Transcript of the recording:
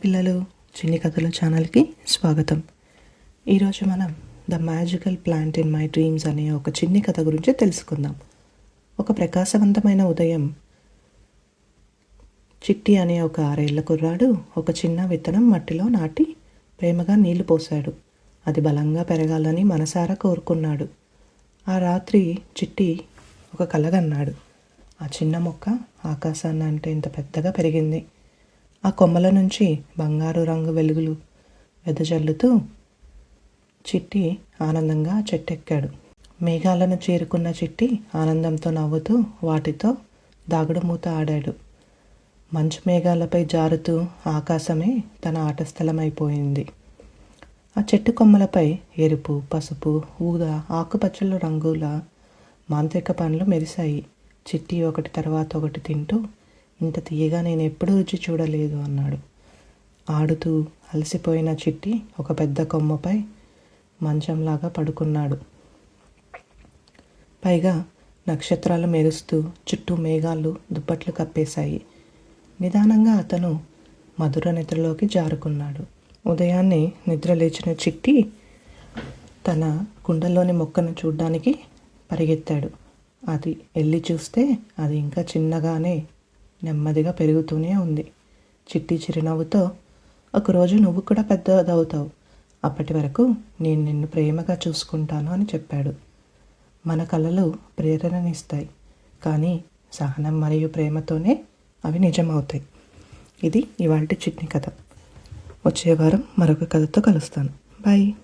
Hi పిల్లలు, చిన్ని కథల ఛానల్కి స్వాగతం. ఈరోజు మనం the magical plant in my dreams అనే ఒక చిన్ని కథ గురించి తెలుసుకుందాం. ఒక ప్రకాశవంతమైన ఉదయం చిట్టి అనే ఒక 6 ఏళ్ల కుర్రాడు ఒక చిన్న విత్తనం మట్టిలో నాటి ప్రేమగా నీళ్లు పోశాడు. అది బలంగా పెరగాలని మనసారా కోరుకున్నాడు. ఆ రాత్రి చిట్టి ఒక కలగన్నాడు. ఆ చిన్న మొక్క ఆకాశాన్ని అంటే ఇంత పెద్దగా పెరిగింది. ఆ కొమ్మల నుంచి బంగారు రంగు వెలుగులు వెదజల్లుతూ చిట్టి ఆనందంగా చెట్టెక్కాడు. మేఘాలను చేరుకున్న చిట్టి ఆనందంతో నవ్వుతూ వాటితో దాగుడుమూత ఆడాడు. మంచు మేఘాలపై జారుతూ ఆకాశమే తన ఆట స్థలమైపోయింది. ఆ చెట్టు కొమ్మలపై ఎరుపు, పసుపు, ఊదా, ఆకుపచ్చల రంగుల మాంత్రిక పండ్లు మెరిశాయి. చిట్టి ఒకటి తర్వాత ఒకటి తింటూ, ఇంత తీయగా నేను ఎప్పుడూ రుచి చూడలేదు అన్నాడు. ఆడుతూ అలసిపోయిన చిట్టి ఒక పెద్ద కొమ్మపై మంచంలాగా పడుకున్నాడు. పైగా నక్షత్రాలు మెరుస్తూ చుట్టూ మేఘాలు దుప్పట్లు కప్పేశాయి. నిదానంగా అతను మధుర నిద్రలోకి జారుకున్నాడు. ఉదయాన్నే నిద్ర లేచిన చిట్టి తన కుండలోని మొక్కను చూడ్డానికి పరిగెత్తాడు. అది వెళ్ళి చూస్తే అది ఇంకా చిన్నగానే నెమ్మదిగా పెరుగుతూనే ఉంది. చిట్టి చిరునవ్వుతో, ఒకరోజు నువ్వు కూడా పెద్దదవుతావు, అప్పటి వరకు నేను నిన్ను ప్రేమగా చూసుకుంటాను అని చెప్పాడు. మన కలలు ప్రేరణనిస్తాయి, కానీ సహనం మరియు ప్రేమతోనే అవి నిజమవుతాయి. ఇది ఇవాల్టి చిన్ని కథ. వచ్చే వారం మరొక కథతో కలుస్తాను. బాయ్.